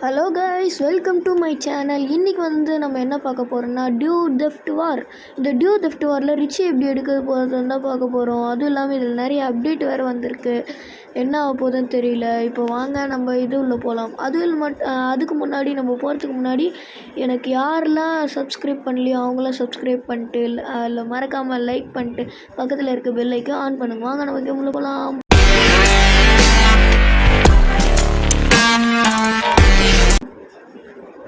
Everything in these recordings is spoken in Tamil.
Hello guys, welcome to my channel. இன்றைக்கி வந்து நம்ம என்ன பார்க்க போகிறோம்னா டியூ தெஃப்ட் வார். இந்த டியூ தெஃப்ட் வாரில் ரிச்சி எப்படி எடுக்க போகிறதுன்னு தான் பார்க்க போகிறோம். அதுவும் இல்லாமல் இதில் நிறைய அப்டேட் வேறு வந்திருக்கு. என்ன ஆக போகுதுன்னு தெரியல. இப்போ வாங்க நம்ம இது உள்ள போகலாம். அதுக்கு முன்னாடி நம்ம போகிறதுக்கு முன்னாடி எனக்கு யாரெல்லாம் சப்ஸ்கிரைப் பண்ணலையோ அவங்களாம் சப்ஸ்கிரைப் பண்ணிட்டு இல்லை மறக்காமல் லைக் பண்ணிட்டு பக்கத்தில் இருக்க பெல் ஐக்கான் ஆன் பண்ணுங்க. வாங்க நம்ம கேம் உள்ள போகலாம்.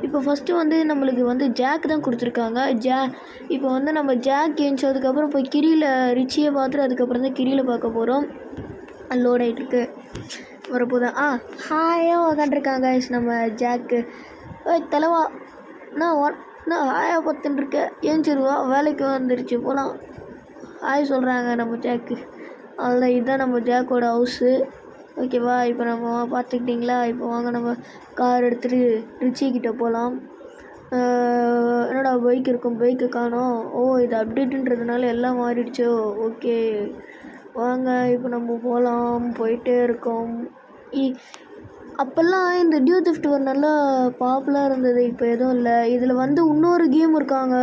இப்போ ஃபஸ்ட்டு வந்து நம்மளுக்கு வந்து ஜாக் தான் கொடுத்துருக்காங்க. இப்போ வந்து நம்ம ஜாக் ஏஞ்சதுக்கப்புறம் போய் கிரியில் ரிச்சியை பார்த்துட்டு அதுக்கப்புறம் தான் கிரியில் பார்க்க போகிறோம். லோட் ஆகிட்டுருக்கு வரப்போதான். ஹாயாக உக்காண்டிருக்காங்க நம்ம ஜாக்கு. தலைவா நான் ஹாயாக பார்த்துட்டுருக்கேன். ஏஞ்சிருவா, வேலைக்கு வந்துருச்சு போகலாம். ஹாய் சொல்கிறாங்க நம்ம ஜாக்கு. அதில் இதுதான் நம்ம ஜாக்கோட ஹவுஸு. ஓகேவா, இப்போ நம்ம பார்த்துக்கிட்டிங்களா? இப்போ வாங்க நம்ம கார் எடுத்துகிட்டு ரிச்சிக்கிட்ட போகலாம். என்னடா பைக் இருக்கும், பைக்கு காணோம். இது அப்டேட்டுன்றதுனால எல்லாம் மாறிடுச்சோ. ஓகே வாங்க இப்போ நம்ம போகலாம். போயிட்டே இருக்கோம். அப்போல்லாம் இந்த டியூ தெஃப்ட் வார் நல்லா பாப்புலராக இருந்தது. இப்போ எதுவும் இல்லை. இதில் வந்து இன்னொரு கேம் இருக்காங்க.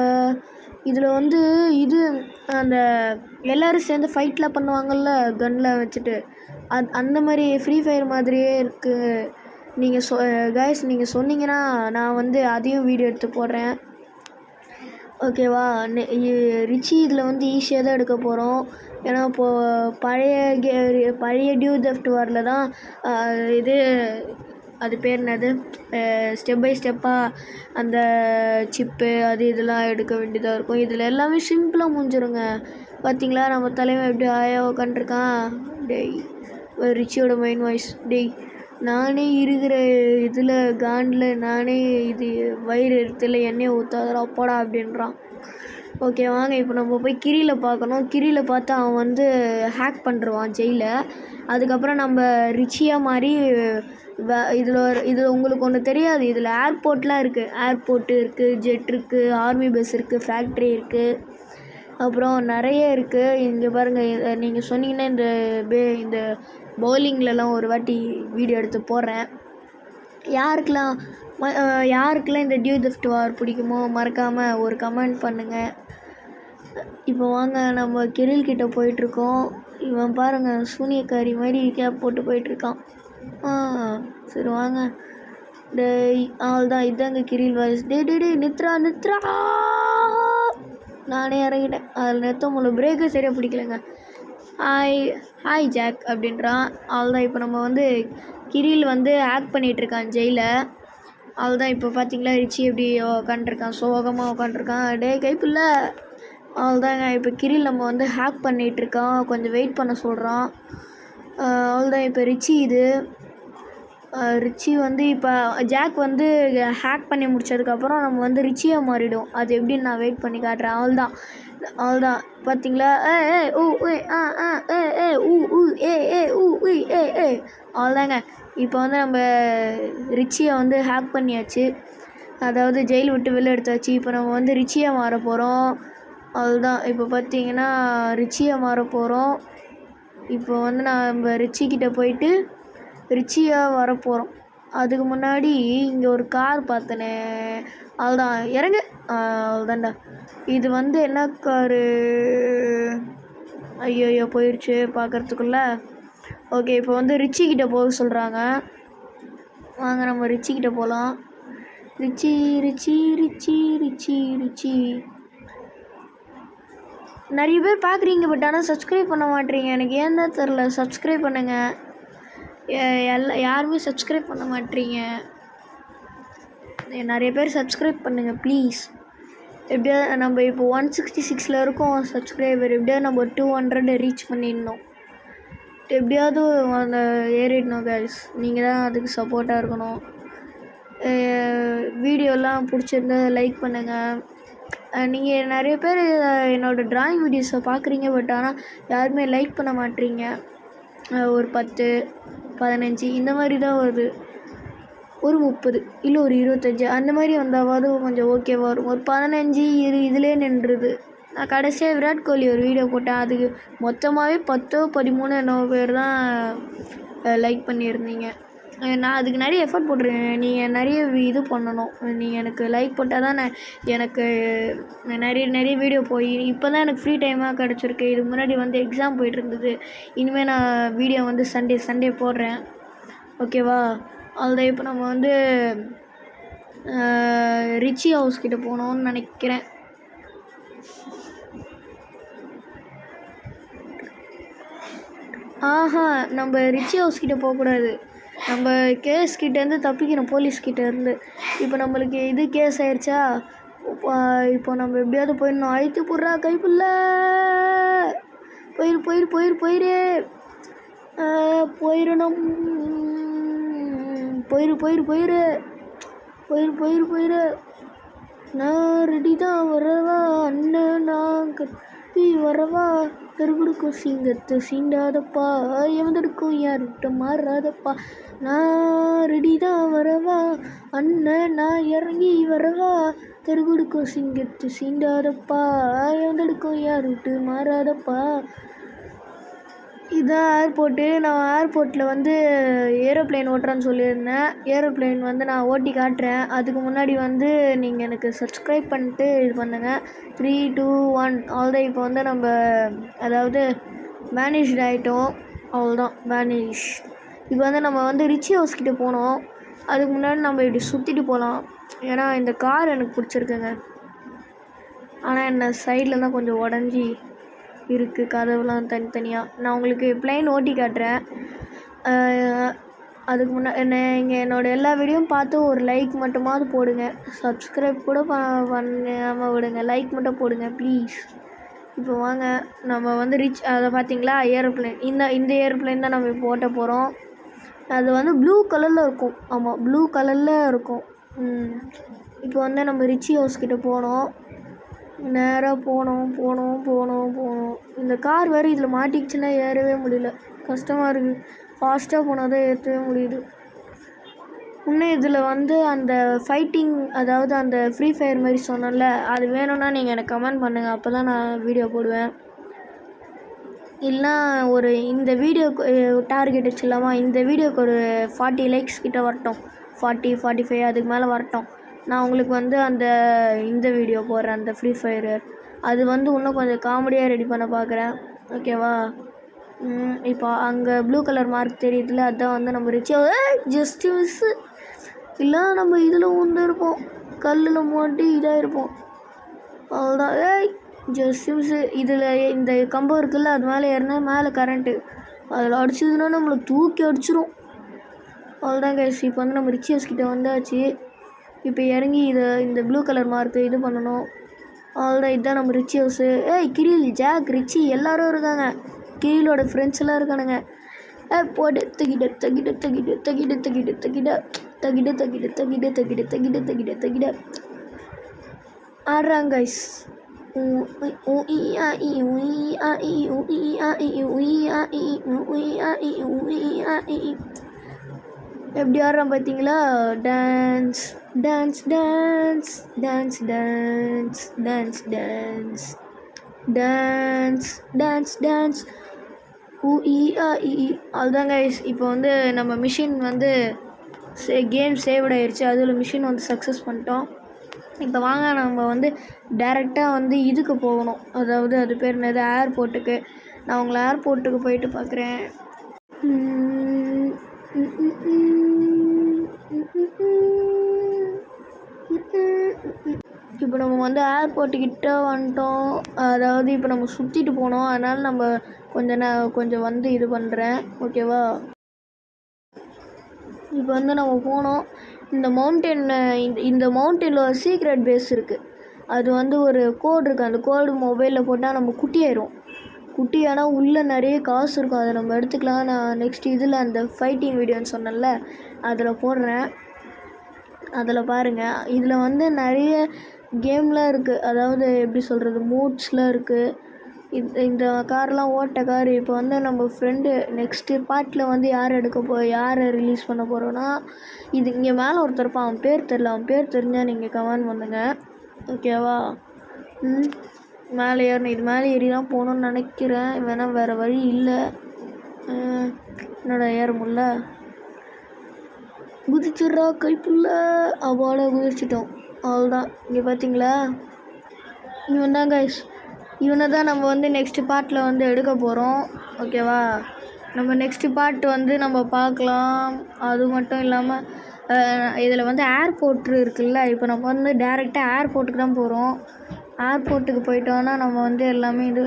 இதில் வந்து இது அந்த எல்லோரும் சேர்ந்து ஃபைட்லாம் பண்ணுவாங்கள்ல கன்னில் வச்சுட்டு, அந்த மாதிரி ஃப்ரீ ஃபயர் மாதிரியே இருக்குது. நீங்கள் கைஸ் நீங்கள் சொன்னீங்கன்னா நான் வந்து அதையும் வீடியோ எடுத்து போடுறேன். ஓகேவா, ரிச்சி இதில் வந்து ஈஸியாக தான் எடுக்க போகிறோம். ஏன்னா இப்போது பழைய டியூ தெஃப்ட் வாரில் தான் இது அது பேர் என்னது, ஸ்டெப் பை ஸ்டெப்பாக அந்த சிப்பு அது இதெல்லாம் எடுக்க வேண்டியதாக இருக்கும். இதில் எல்லாமே சிம்பிளாக முடிஞ்சிருங்க. பார்த்திங்களா நம்ம தலைவன் எப்படி ஆயா உக்காண்டிருக்கான். டேய் ரிச்சியோட மைண்ட் வாய்ஸ், டேய் நானே இருக்கிற இதில் காண்டில் நானே இது வயிறு இடத்துல எண்ணெயை ஊற்றாதரா போடா அப்படின்றான். ஓகே வாங்க இப்போ நம்ம போய் கிரியில் பார்க்கணும். கிரியில் பார்த்து அவன் வந்து ஹேக் பண்ணுறான் ஜெயிலை. அதுக்கப்புறம் நம்ம ரிச்சியாக மாதிரி இதில் உங்களுக்கு ஒன்று தெரியாது, இதில் ஏர்போர்ட்லாம் இருக்குது. ஏர்போர்ட்டு இருக்குது, ஜெட் இருக்குது, ஆர்மி பஸ் இருக்குது, ஃபேக்ட்ரி இருக்குது, அப்புறம் நிறைய இருக்குது. இங்கே பாருங்கள், நீங்கள் சொன்னீங்கன்னா இந்த பவுலிங்லலாம் ஒரு வாட்டி வீடியோ எடுத்து போடுறேன். யாருக்கெல்லாம் இந்த டியூ தெஃப்ட் வார் பிடிக்குமோ மறக்காமல் ஒரு கமெண்ட் பண்ணுங்கள். இப்போ வாங்க நம்ம கிரில்கிட்ட போயிட்டுருக்கோம். இவன் பாருங்கள் சூனியக்காரி மாதிரி கேப் போட்டு போயிட்டுருக்கான். சரி வாங்க. தான் இதாங்க கிரில் வாய்ஸ். டே நித்ரா நானே இறங்கிட்டேன். அதில் நிறுத்த முடியல, பிரேக்கே சரியாக பிடிக்கலங்க. ஹாய் ஜாக் அப்படின்றான். தான் இப்போ நம்ம வந்து கிரில் வந்து ஹேக் பண்ணிகிட்ருக்கான் ஜெயிலை. தான் இப்போ பார்த்தீங்களா ரிச்சி எப்படி உக்காண்டிருக்கான், சோகமாக உக்காண்டிருக்கான். டே கைப்பில்ல. தாங்க இப்போ கிரில் நம்ம வந்து ஹேக் பண்ணிகிட்ருக்கான். கொஞ்சம் வெயிட் பண்ண சொல்கிறான். தான் இப்போ ரிச்சி வந்து இப்போ ஜாக் வந்து ஹேக் பண்ணி முடித்ததுக்கப்புறம் நம்ம வந்து ரிச்சியாக மாறிடும். அது எப்படின்னு நான் வெயிட் பண்ணி காட்டுறேன். அவள்தான் பார்த்தீங்களா. அவள்தாங்க இப்போ வந்து நம்ம ரிச்சியை வந்து ஹேக் பண்ணியாச்சு. அதாவது ஜெயில் விட்டு வெளில எடுத்தாச்சு. இப்போ நம்ம வந்து ரிச்சியாக மாற போகிறோம். அவள்தான் இப்போ பார்த்தீங்கன்னா ரிச்சியாக மாற போகிறோம். இப்போ வந்து நம்ம ரிச்சிக்கிட்ட போயிட்டு ரிச்சியாக வரப்போகிறோம். அதுக்கு முன்னாடி இங்கே ஒரு கார் பார்த்தனே, அதுதான் இறங்கு. அதுதான்டா இது வந்து என்ன காரு. ஐயோ போயிடுச்சு பார்க்குறதுக்குள்ளே. ஓகே இப்போ வந்து ரிச்சிக்கிட்ட போக சொல்கிறாங்க. வாங்க நம்ம ரிச்சிக்கிட்ட போகலாம். Richie Richie Richie Richie Richie நிறைய பேர் பார்க்குறீங்க, பட் ஆனால் சப்ஸ்கிரைப் பண்ண மாட்டேறீங்க. எனக்கு ஏன் தான் தெரில. சப்ஸ்கிரைப் பண்ணுங்கள். யாருமே சப்ஸ்கிரைப் பண்ண மாட்டேறீங்க. நிறைய பேர் சப்ஸ்கிரைப் பண்ணுங்கள் ப்ளீஸ். எப்படியா நம்ம இப்போ 166 இருக்கோம் சப்ஸ்கிரைபர். எப்படியாவது நம்ம 200 ரீச் பண்ணிடணும். எப்படியாவது அந்த ஏறிடணும் கைஸ். நீங்கள் தான் அதுக்கு சப்போர்ட்டாக இருக்கணும். வீடியோலாம் பிடிச்சிருந்தா லைக் பண்ணுங்கள். நீங்கள் நிறைய பேர் என்னோடய ட்ராயிங் வீடியோஸை பார்க்குறீங்க, பட் ஆனால் யாருமே லைக் பண்ண மாட்டேறீங்க. ஒரு 10 15 இந்த மாதிரி தான் வருது. ஒரு 30 இல்லை ஒரு 25 அந்த மாதிரி வந்தாவது கொஞ்சம் ஓகேவாக வரும். ஒரு 15 இதிலே நின்றுது. நான் கடைசியாக விராட் கோலி ஒரு வீடியோ போட்டேன். அதுக்கு மொத்தமாகவே 10 13 என்னவோ பேர் தான் லைக் பண்ணியிருந்தீங்க. நான் அதுக்கு நிறைய எஃபர்ட் போட்டிருக்கேன். நீங்கள் நிறைய இது பண்ணணும். நீங்கள் எனக்கு லைக் போட்டால் தான் எனக்கு நிறைய வீடியோ போய் இப்போ தான் எனக்கு ஃப்ரீ டைமாக கிடச்சிருக்கு. இதுக்கு முன்னாடி வந்து எக்ஸாம் போயிட்டுருந்தது. இனிமேல் நான் வீடியோ வந்து சண்டே போடுறேன். ஓகேவா? அதுதான் இப்போ நம்ம வந்து ரிச்சி ஹவுஸ் கிட்டே போகணுன்னு நினைக்கிறேன். நம்ம ரிச்சி ஹவுஸ் கிட்டே போகக்கூடாது. நம்ம கேஸ்கிட்டேருந்து தப்பிக்கணும், போலீஸ்கிட்டேருந்து. இப்போ நம்மளுக்கு இது கேஸ் ஆயிடுச்சா, இப்போ நம்ம எப்படியாவது போயிடணும். அழைத்து போடுறா கைப்புள்ள, போயிடணும். போயிரு. நான் ரெடி தான், வரவா அண்ணன், நான் கட்டி வரவா, கருகுடுக்கும் சிங்கத்தை சீண்டாதப்பா, எவந்தடுக்கும் யார்கிட்ட மாறாதப்பா. நான் ரெடி தான், வரவா அண்ணன், நான் இறங்கி வரவா, கருகுடுக்கும் சிங்கத்தை சீண்டாதப்பா, எவந்தடுக்கும் யார்கிட்ட மாறாதப்பா. இதுதான் ஏர்போர்ட்டு. நான் ஏர்போர்ட்டில் வந்து ஏரோப்ளேன் ஓட்டுறேன்னு சொல்லியிருந்தேன். ஏரோப்ளேன் வந்து நான் ஓட்டி காட்டுறேன். அதுக்கு முன்னாடி வந்து நீங்கள் எனக்கு சப்ஸ்கிரைப் பண்ணிட்டு இது பண்ணுங்கள். 3, 2, 1 அவ்வளோதான். இப்போ வந்து நம்ம அதாவது மேனேஜ்ட் ஆகிட்டோம். அவ்வளோதான், மேனேஜ். இப்போ வந்து நம்ம வந்து ரிச்சி ஹவுஸ் கிட்டே போனோம். அதுக்கு முன்னாடி நம்ம இப்படி சுற்றிட்டு போகலாம். ஏன்னா இந்த கார் எனக்கு பிடிச்சிருக்குங்க. ஆனால் என்ன சைடில் தான் கொஞ்சம் உடஞ்சி இருக்குது, கதவுலாம் தனித்தனியாக. நான் உங்களுக்கு ப்ளைன் ஓட்டி காட்டுறேன். அதுக்கு முன்னாடி நீங்கள் என்னோடய எல்லா வீடியோவும் பார்த்து ஒரு லைக் மட்டுமாவது போடுங்க. சப்ஸ்கிரைப் கூட பண்ணாமல் விடுங்க, லைக் மட்டும் போடுங்க ப்ளீஸ். இப்போ வாங்க நம்ம வந்து அதை பார்த்தீங்களா, ஏரோப்ளேன். இந்த ஏரோப்ளேன் தான் நம்ம இப்போ ஓட்ட போகிறோம். அது வந்து ப்ளூ கலரில் இருக்கும். ஆமாம், ப்ளூ கலரில் இருக்கும். இப்போ வந்து நம்ம ரிச்சி ஹவுஸ் கிட்டே போனோம். நேராக போனோம். இந்த கார் வேறு இதில் மாட்டிக்கிச்சுன்னா ஏறவே முடியல, கஷ்டமாக இருக்குது. ஃபாஸ்ட்டாக போனால் தான் ஏற்றவே முடியுது. இன்னும் இதில் வந்து அந்த ஃபைட்டிங், அதாவது அந்த ஃப்ரீ ஃபயர் மாதிரி சொன்னேன்ல, அது வேணும்னா நீங்கள் எனக்கு கமெண்ட் பண்ணுங்கள். அப்போ தான் நான் வீடியோ போடுவேன். இல்லைனா ஒரு இந்த வீடியோக்கு டார்கெட் வச்சுலாமா, இந்த வீடியோக்கு ஒரு 40 லைக்ஸ் கிட்டே வரட்டும். 40, 45 அதுக்கு மேலே வரட்டும். நான் உங்களுக்கு வந்து இந்த வீடியோ போடுறேன், அந்த ஃப்ரீ ஃபயரு. அது வந்து இன்னும் கொஞ்சம் காமெடியாக ரெடி பண்ண பார்க்குறேன். ஓகேவா? இப்போ அங்கே ப்ளூ கலர் மார்க் தெரியுதுல, அதுதான் வந்து நம்ம ஜஸ்ட்டு மிஸ்ஸு. இல்லை நம்ம இதில் இருப்போம், கல்லில் மாட்டி இதாக இருப்போம். அவ்வளோதான். Just miss. இதில் இந்த கம்பம் இருக்குல்ல, அது மேலே ஏறினா மேலே கரண்ட்டு, அதில் அடிச்சதுன்னா நம்மளை தூக்கி அடிச்சிடும். அவ்வளோதான் கைஸ். இப்போ வந்து நம்ம ரிச்சி ஹவுஸ் கிட்டே வந்தாச்சு. இப்போ இறங்கி இந்த ப்ளூ கலர் மார்க்கு இது பண்ணணும். அவ்வளோதான், இதுதான் நம்ம Richie house. Kiril, Jack, Richie எல்லோரும் இருக்காங்க. கிரிலோட ஃப்ரெண்ட்ஸ் எல்லாம் இருக்கானுங்க. போட்டு தகிட ஆடுறாங்க கைஸ். எப்படி ஆடுறான் பார்த்தீங்களா? Dance dance dance dance dance dance dance dance dance dance அதுதான் கைஸ். இப்போ வந்து நம்ம மிஷின் வந்து கேம் சேவ்ட் ஆயிடுச்சு. அதில் மிஷின் வந்து சக்ஸஸ் பண்ணிட்டோம். இப்போ வாங்க நம்ம வந்து டைரெக்டாக வந்து இதுக்கு போகணும். அதாவது அது பேர் என்னது, ஏர்போர்ட்டுக்கு. நான் உங்களை ஏர்போர்ட்டுக்கு போயிட்டு பார்க்குறேன். இப்போ நம்ம வந்து ஏர்போர்ட்டுக்கிட்ட வந்துட்டோம். அதாவது இப்போ நம்ம சுற்றிட்டு போனோம், அதனால் நம்ம கொஞ்சம் வந்து இது பண்ணுறேன். ஓகேவா? இப்போ வந்து நம்ம போனோம். இந்த மவுண்டனில் ஒரு சீக்ரெட் பேஸ் இருக்குது. அது வந்து ஒரு கோடு இருக்குது. அந்த கோடு மொபைலில் போட்டால் நம்ம குட்டியானால் உள்ளே நிறைய காசு இருக்கும். அதை நம்ம எடுத்துக்கலாம். நான் நெக்ஸ்ட் இதில் அந்த ஃபைட்டிங் வீடியோன்னு சொன்னேன்ல, அதில் போடுறேன். அதில் பாருங்கள். இதில் வந்து நிறைய கேம்லாம் இருக்குது. அதாவது எப்படி சொல்கிறது, மூட்ஸ்லாம் இருக்குது. இந்த கார்லாம் ஓட்ட கார். இப்போ வந்து நம்ம ஃப்ரெண்டு நெக்ஸ்ட்டு பார்ட்டில் வந்து யாரை ரிலீஸ் பண்ண போகிறோன்னா, இது இங்கே மேலே ஒருத்தர் இருப்பான், அவன் பேர் தெரில. அவன் பேர் தெரிஞ்சால் நீங்கள் கமெண்ட் பண்ணுங்கள். ஓகேவா? மேலே ஏறணும். இது மேலே ஏறி தான் போகணுன்னு நினைக்கிறேன். வேறு வழி இல்லை. என்னோட ஏற முடியல. குதிச்சிட்றா கைப்புள்ள அவாட குதிச்சிட்டோம். அவ்வளோதான். இங்கே பார்த்தீங்களா, இவன் தான் கைஸ். இவனை தான் நம்ம வந்து நெக்ஸ்ட்டு பார்ட்டில் வந்து எடுக்க போகிறோம். ஓகேவா, நம்ம நெக்ஸ்ட்டு பார்ட் வந்து நம்ம பார்க்கலாம். அது மட்டும் இல்லாமல் இதில் வந்து ஏர்போர்ட் இருக்குல்ல, இப்போ நம்ம வந்து டேரெக்டாக ஏர்போர்ட்டுக்கு தான் போகிறோம். ஏர்போர்ட்டுக்கு போயிட்டோன்னா நம்ம வந்து எல்லாமே இது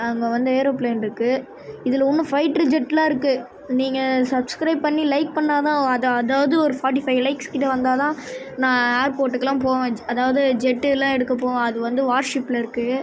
அங்கே வந்து ஏரோப்ளேன் இருக்குது. இதில் இன்னும் ஃபைட்ரு ஜெட்லாம் இருக்குது. நீங்கள் சப்ஸ்கிரைப் பண்ணி லைக் பண்ணால் தான் அதாவது ஒரு 45 லைக்ஸ் கிட்டே வந்தால் தான் நான் ஏர்போர்ட்டுக்கெலாம் போவேன். அதாவது ஜெட்டுலாம் எடுக்க போவேன். அது வந்து வார்ஷிப்பில் இருக்குது.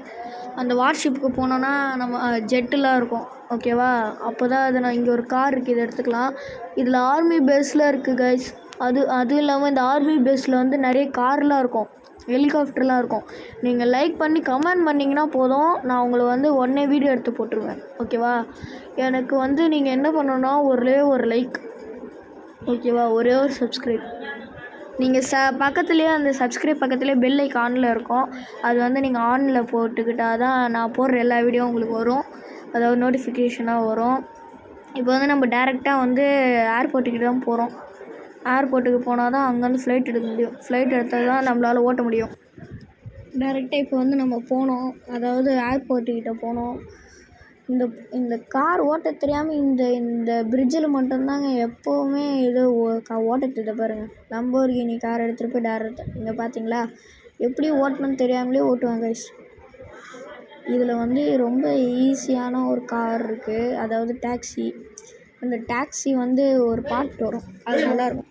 அந்த வார்ஷிப்புக்கு போனோன்னா நம்ம ஜெட்டுலாம் இருக்கும். ஓகேவா, அப்போ தான் அது நான் இங்கே ஒரு கார் இருக்குது, இதை எடுத்துக்கலாம். இதில் ஆர்மி பேஸ்லாம் இருக்குது கைஸ். அதுவும் இல்லாமல் இந்த ஆர்மி பேஸில் வந்து நிறைய கார்லாம் இருக்கும், ஹெலிகாப்டர்லாம் இருக்கும். நீங்கள் லைக் பண்ணி கமெண்ட் பண்ணிங்கன்னா போதும், நான் உங்களை வந்து உடனே வீடியோ எடுத்து போட்டுருவேன். ஓகேவா, எனக்கு வந்து நீங்கள் என்ன பண்ணணுன்னா ஒரே ஒரு லைக், ஓகேவா, ஒரே ஒரு சப்ஸ்கிரைப். நீங்கள் பக்கத்துலேயே அந்த சப்ஸ்கிரைப் பக்கத்துலேயே பெல் ஐக்கான் ஆனில் இருக்கும். அது வந்து நீங்கள் ஆனில் போட்டுக்கிட்டால் தான் நான் போடுற எல்லா வீடியோ உங்களுக்கு வரும், அதாவது நோட்டிஃபிகேஷனாக வரும். இப்போ வந்து நம்ம டேரெக்டாக வந்து ஏர்போர்ட்டுக்கிட்ட தான் போகிறோம். ஏர்போர்ட்டுக்கு போனால் தான் அங்கேருந்து ஃப்ளைட் எடுக்க முடியும். ஃப்ளைட் எடுத்தால் தான் நம்மளால் ஓட்ட முடியும். டேரெக்டாக இப்போ வந்து நம்ம போனோம், அதாவது ஏர்போர்ட்டுக்கிட்ட போனோம். இந்த கார் ஓட்ட தெரியாமல் இந்த பிரிட்ஜில் மட்டும்தாங்க எப்போவுமே ஏதோ ஓட்டத்தை பாருங்கள். லம்போர்கினி கார் எடுத்துகிட்டு போய் டேரெக்டாக இங்கே பார்த்தீங்களா, எப்படி ஓட்டணும்னு தெரியாமலே ஓட்டுவாங்க கைஸ். இதில் வந்து ரொம்ப ஈஸியான ஒரு கார் இருக்குது, அதாவது டாக்ஸி. அந்த டாக்ஸி வந்து ஒரு பாட்டு வரும், அது நல்லாயிருக்கும்.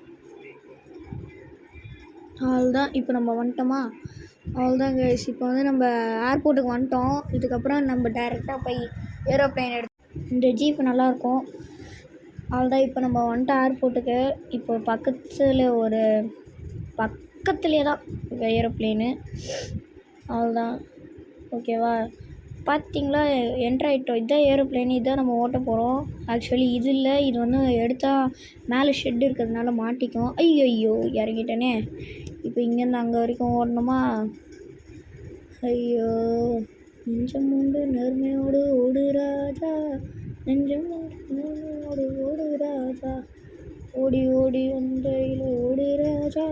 அவ்வளோதான், இப்போ நம்ம வந்துட்டோமா, அவ்வளோதான் கைஸ். இப்போ வந்து நம்ம ஏர்போர்ட்டுக்கு வந்துட்டோம். இதுக்கப்புறம் நம்ம டைரெக்டாக போய் ஏரோப்ளைன் இந்த ஜீப் நல்லாயிருக்கும். அவ்வளோதான், இப்போ நம்ம வந்துட்டோம் ஏர்போர்ட்டுக்கு. இப்போ பக்கத்துலேயே தான் ஏரோப்ளைனு. அவ்வளோதான், ஓகேவா. பார்த்தீங்களா, என்ட்ராயிட்டோம். இதுதான் ஏரோப்ளைன், இதுதான் நம்ம ஓட்ட போகிறோம். ஆக்சுவலி இது இல்லை, இது வந்து எடுத்தால் மேலே ஷெட் இருக்கிறதுனால மாட்டிக்கும். ஐயோ இறங்கிட்டேனே. இப்போ இங்கேருந்து அங்கே வரைக்கும் ஓடணுமா? ஐயோ, நெஞ்சம் உண்டு நேர்மையோடு ஓடு ராஜா, நெஞ்சம் உண்டு நேர்மையோடு ஓடு ராஜா, ஓடி ஓடி வந்தையில் ஓடு ராஜா,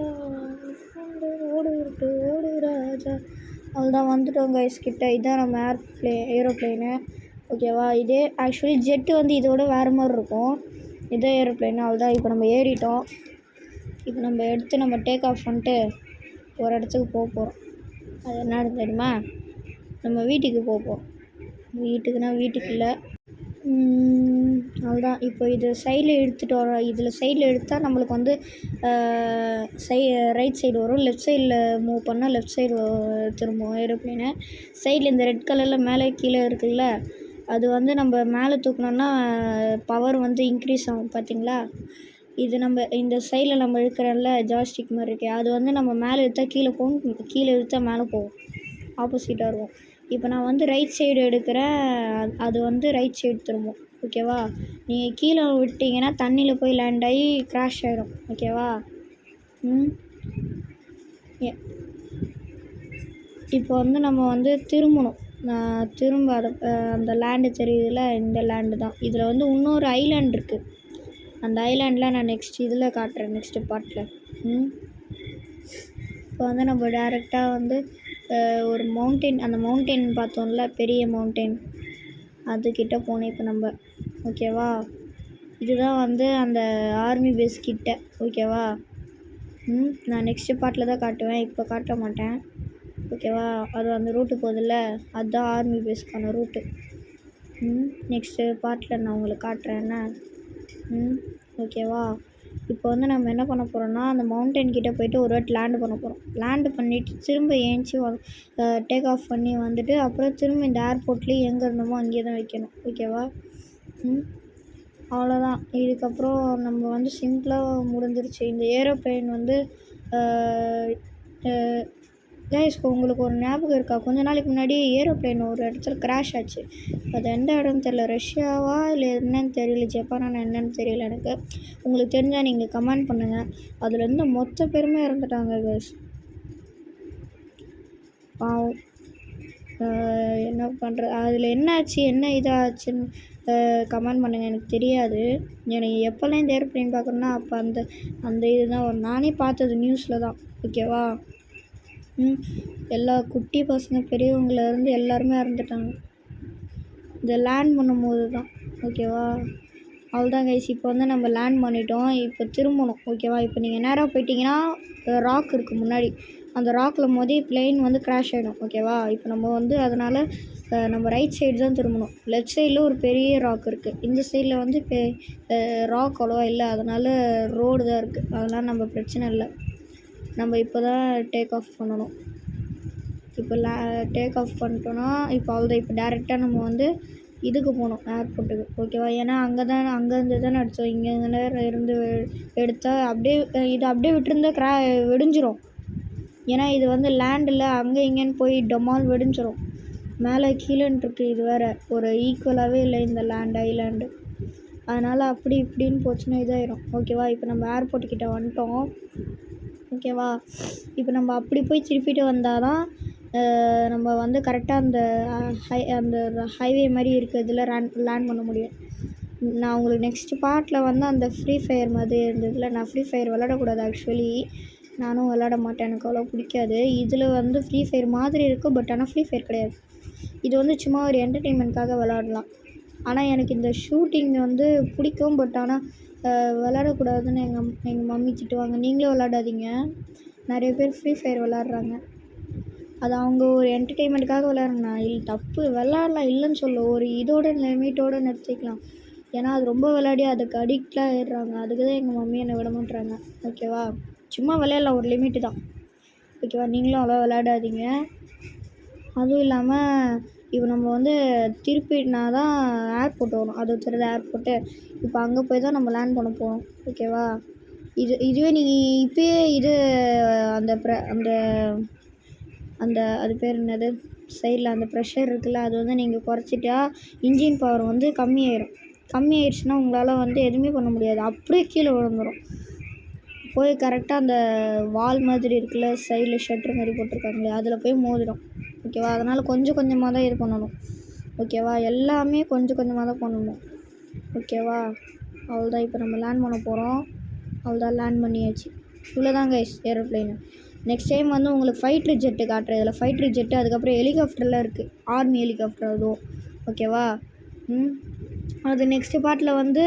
ஓடு விட்டு ஓடு ராஜா. அவ்வளோதான், வந்துட்டோம் கைஸ் கிட்ட. இதுதான் நம்ம ஏரோப்ளைனு. ஓகேவா, இதே ஆக்சுவலி ஜெட்டு வந்து இதோட வேறு மாதிரி இருக்கும். இதே ஏரோப்ளைனு. அவ்வளோதான், இப்போ நம்ம ஏறிட்டோம். இப்போ நம்ம எடுத்து நம்ம டேக் ஆஃப் பண்ணிட்டு ஒரு இடத்துக்கு போகிறோம். அது என்ன தெரியுமா, நம்ம வீட்டுக்கு போகிறோம். வீட்டுக்கு இல்லை. அவ்வளோதான், இப்போ இது சைடில் எடுத்துகிட்டு வரோம். இதில் சைடில் எடுத்தால் நம்மளுக்கு வந்து ரைட் சைடு வரும். லெஃப்ட் சைடில் மூவ் பண்ணால் லெஃப்ட் சைடு திரும்பும் ஏரோப்ளைனு. சைடில் இந்த ரெட் கலரில் மேலே கீழே இருக்குதுல்ல, அது வந்து நம்ம மேலே தூக்கணுன்னா பவர் வந்து இன்க்ரீஸ் ஆகும். பார்த்தீங்களா, இது நம்ம இந்த சைடில் நம்ம இழுக்கிறோம்ல, ஜாய்ஸ்டிக் மாதிரி இருக்குது, அது வந்து நம்ம மேலே இழுத்தால் கீழே போகும், கீழே இழுத்தால் மேலே போகும், ஆப்போசிட்டாக இருக்கும். இப்போ நான் வந்து ரைட் சைடு எடுக்கிறேன், அது வந்து ரைட் சைடு திரும்பும். ஓகேவா, நீங்கள் கீழே விட்டிங்கன்னா தண்ணியில் போய் லேண்ட் ஆகி க்ராஷ் ஆகிடும். ஓகேவா, இப்போ வந்து நம்ம வந்து திரும்பணும். திரும்ப அந்த லேண்டு தெரியுதுல, இந்த லேண்டு தான். இதில் வந்து இன்னொரு ஐலாண்ட் இருக்குது. அந்த ஐலாண்டில் நான் நெக்ஸ்ட் இதில் காட்டுறேன், நெக்ஸ்ட்டு பார்ட்டில். இப்போ வந்து நம்ம டேரெக்டாக வந்து ஒரு மவுண்டெயின், அந்த மவுண்டெயின் பார்த்தோம்ல, பெரிய மவுண்டெயின், அதுக்கிட்ட போனேன் இப்போ நம்ம. ஓகேவா, இதுதான் வந்து அந்த ஆர்மி பேஸ் கிட்ட. ஓகேவா, நான் நெக்ஸ்ட்டு பார்ட்டில் தான் காட்டுவேன், இப்போ காட்ட மாட்டேன். ஓகேவா, அது அந்த ரூட்டு போகுதுல்ல, அதுதான் ஆர்மி பேஸ்க்கான ரூட்டு. நெக்ஸ்ட்டு பார்ட்டில் நான் உங்களுக்கு காட்டுறேன் என்ன. ஓகேவா, இப்போ வந்து நம்ம என்ன பண்ண போகிறோம்னா, அந்த மவுண்டன் கிட்டே போய்ட்டு ஒரு வாட்டி லேண்டு பண்ண போகிறோம். லேண்டு பண்ணிவிட்டு திரும்ப ஏஞ்சி டேக் ஆஃப் பண்ணி வந்துட்டு அப்புறம் திரும்ப இந்த ஏர்போர்ட்லேயே எங்கே இருந்தோமோ அங்கேயே தான் வைக்கணும். ஓகேவா, அவ்வளோதான். இதுக்கப்புறம் நம்ம வந்து சிம்பிளாக முடிஞ்சிருச்சு. இந்த ஏரோப்ளைன் வந்து கைஸ், உங்களுக்கு ஒரு ஞாபகம் இருக்கா, கொஞ்ச நாளைக்கு முன்னாடி ஏரோப்ளைன் ஒரு இடத்துல கிராஷ் ஆச்சு. அது எந்த இடம்னு தெரியல, ரஷ்யாவா இல்லை என்னன்னு தெரியல, ஜப்பானா என்னன்னு தெரியல எனக்கு. உங்களுக்கு தெரிஞ்சால் நீங்கள் கமெண்ட் பண்ணுங்கள். அதில் இருந்து மொத்த பேருமே இறந்துட்டாங்க கைஸ், பாவம். என்ன பண்ணுறது, அதில் என்ன ஆச்சு என்ன இதாச்சுன்னு கமெண்ட் பண்ணுங்கள். எனக்கு தெரியாது. எனக்கு எப்போல்லாம் இந்த ஏரோப்ளேன் பார்க்குறேன்னா அப்போ அந்த அந்த இதுதான் வரும். நானே பார்த்தது நியூஸில் தான். ஓகேவா? எல்லா குட்டி பசங்க பெரியவங்கலேருந்து எல்லாருமே இறந்துட்டாங்க இந்த லேண்ட் பண்ணும்போது தான். ஓகேவா? அவ்வளோதான் கைஸ். இப்போ வந்து நம்ம லேண்ட் பண்ணிட்டோம். இப்போ திரும்பணும். ஓகேவா? இப்போ நீங்கள் நேராக போயிட்டீங்கன்னா ராக் இருக்குது முன்னாடி. அந்த ராக்கில் மோதி பிளெயின் வந்து கிராஷ் ஆகிடும். ஓகேவா? இப்போ நம்ம வந்து அதனால் நம்ம ரைட் சைடு தான் திரும்பணும். லெஃப்ட் சைடில் ஒரு பெரிய ராக் இருக்குது. இந்த சைடில் வந்து இப்போ ராக் அவ்வளோவா இல்லை. அதனால் ரோடு தான் இருக்குது. அதனால் நம்ம பிரச்சனை இல்லை. நம்ம இப்போ தான் டேக் ஆஃப் பண்ணணும். இப்போ டேக் ஆஃப் பண்ணிட்டோன்னா இப்போ அவ்வளோதான். இப்போ டேரெக்டாக நம்ம வந்து இதுக்கு போகணும், ஏர்போர்ட்டுக்கு. ஓகேவா? ஏன்னா அங்கேருந்து தானே அடித்தோம். இங்கே இருந்து எடுத்தால் அப்படியே இது அப்படியே விட்டுருந்தா வெடிஞ்சிரும். ஏன்னா இது வந்து லேண்டில் அங்கே இங்கேன்னு போய் டொமால் வெடிஞ்சிரும். மேலே கீழேன்னு இருக்குது. இது வேறு ஒரு ஈக்குவலாகவே இல்லை இந்த ஐலாண்டு. அதனால் அப்படி இப்படின்னு போச்சுன்னா இதாயிரும். ஓகேவா? இப்போ நம்ம ஏர்போர்ட்டுக்கிட்ட வந்துட்டோம். ஓகேவா? இப்போ நம்ம அப்படி போய் திருப்பிட்டு வந்தால் தான் நம்ம வந்து கரெக்டாக அந்த ஹைவே மாதிரி இருக்கிறதுல லேண்ட் பண்ண முடியும். நான் உங்களுக்கு நெக்ஸ்ட் பார்ட்டில் வந்து அந்த ஃப்ரீ ஃபயர் மாதிரி இருந்ததில்ல, நான் ஃப்ரீ ஃபயர் விளாடக்கூடாது ஆக்சுவலி. நானும் விளாட மாட்டேன். எனக்கு அவ்வளோ பிடிக்காது. இதில் வந்து ஃப்ரீ ஃபயர் மாதிரி இருக்கும். பட் ஆனால் ஃப்ரீ ஃபயர் கிடையாது. இது வந்து சும்மா ஒரு என்டர்டெயின்மெண்ட்காக விளாடலாம். ஆனால் எனக்கு இந்த ஷூட்டிங் வந்து பிடிக்கும். பட் ஆனால் விளாடக்கூடாதுன்னு எங்கள் மம்மி திட்டுவாங்க. நீங்களும் விளாடாதீங்க. நிறைய பேர் ஃப்ரீ ஃபயர் விளாட்றாங்க. அது அவங்க ஒரு என்டர்டெயின்மெண்ட்டுக்காக விளாட்றாங்க. தப்பு, விளாட்லாம், இல்லைன்னு சொல்ல. ஒரு இதோட லிமிட்டோடு நிறுத்திக்கலாம். ஏன்னா அது ரொம்ப விளையாடி அதுக்கு அடிக்டாக ஆயிடுறாங்க. அதுக்கு தான் எங்கள் மம்மி என்னை விட மாட்டுறாங்க. ஓகேவா? சும்மா விளையாடலாம், ஒரு லிமிட்டு தான். ஓகேவா? நீங்களும் அவ்வளோ விளையாடாதீங்க. அதுவும் இல்லாமல் இப்போ நம்ம வந்து திருப்பினா தான் ஏர்போர்ட் வரும். அது தெரியுது ஏர்போர்ட்டு. இப்போ அங்கே போய் தான் நம்ம லேண்ட் பண்ண போகிறோம். ஓகேவா? இதுவே நீங்கள் இப்போயே அந்த அது பேர் என்னது, சைடில் அந்த ப்ரெஷர் இருக்குல்ல, அது வந்து நீங்கள் குறைச்சிட்டா இன்ஜின் பவர் வந்து கம்மியாயிடுச்சுன்னா உங்களால் வந்து எதுவுமே பண்ண முடியாது. அப்படியே கீழே விழுந்துடும். போய் கரெக்டாக அந்த வால் மாதிரி இருக்குல்ல, சைடில் ஷட்டர் மாதிரி போட்டிருக்காங்களே, அதில் போய் மோதிடும். ஓகேவா? அதனால் கொஞ்சம் கொஞ்சமாக தான் இது பண்ணணும். ஓகேவா? எல்லாமே கொஞ்சம் கொஞ்சமாக தான் பண்ணணும். ஓகேவா? அவ்வளோதான். இப்போ நம்ம லேண்ட் பண்ண போகிறோம். அவ்வளோதான், லேண்ட் பண்ணியாச்சு. இவ்வளோதான் கைஸ் ஏரோப்ளேனு. நெக்ஸ்ட் டைம் வந்து உங்களுக்கு ஃபைட்ரு ஜெட்டு காட்டுறேன். இதில் ஃபைட்ரு ஜெட்டு, அதுக்கப்புறம் ஹெலிகாப்டர்லாம் இருக்குது. ஆர்மி ஹெலிகாப்டர் அதுவும். ஓகேவா? அது நெக்ஸ்ட்டு பார்ட்டில் வந்து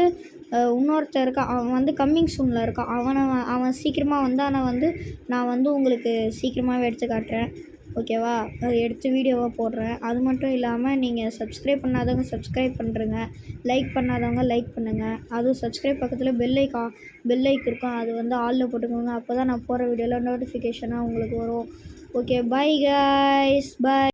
இன்னொருத்தர் இருக்கான். அவன் வந்து கம்மிங் சூனில் இருக்கான். அவன் சீக்கிரமாக வந்தால் நான் வந்து உங்களுக்கு சீக்கிரமாகவே எடுத்து காட்டுறேன். ஓகேவா? அது எடுத்து வீடியோவாக போடுறேன். அது மட்டும் இல்லாமல் நீங்கள் சப்ஸ்கிரைப் பண்ணாதவங்க சப்ஸ்கிரைப் பண்ணுறங்க, லைக் பண்ணாதவங்க லைக் பண்ணுங்கள். அதுவும் சப்ஸ்கிரைப் பக்கத்தில் பெல் ஐக் இருக்கும். அது வந்து ஆலில் போட்டுக்கோங்க. அப்போ தான் நான் போகிற வீடியோவில் நோட்டிஃபிகேஷனாக உங்களுக்கு வரும். Okay, bye guys, by.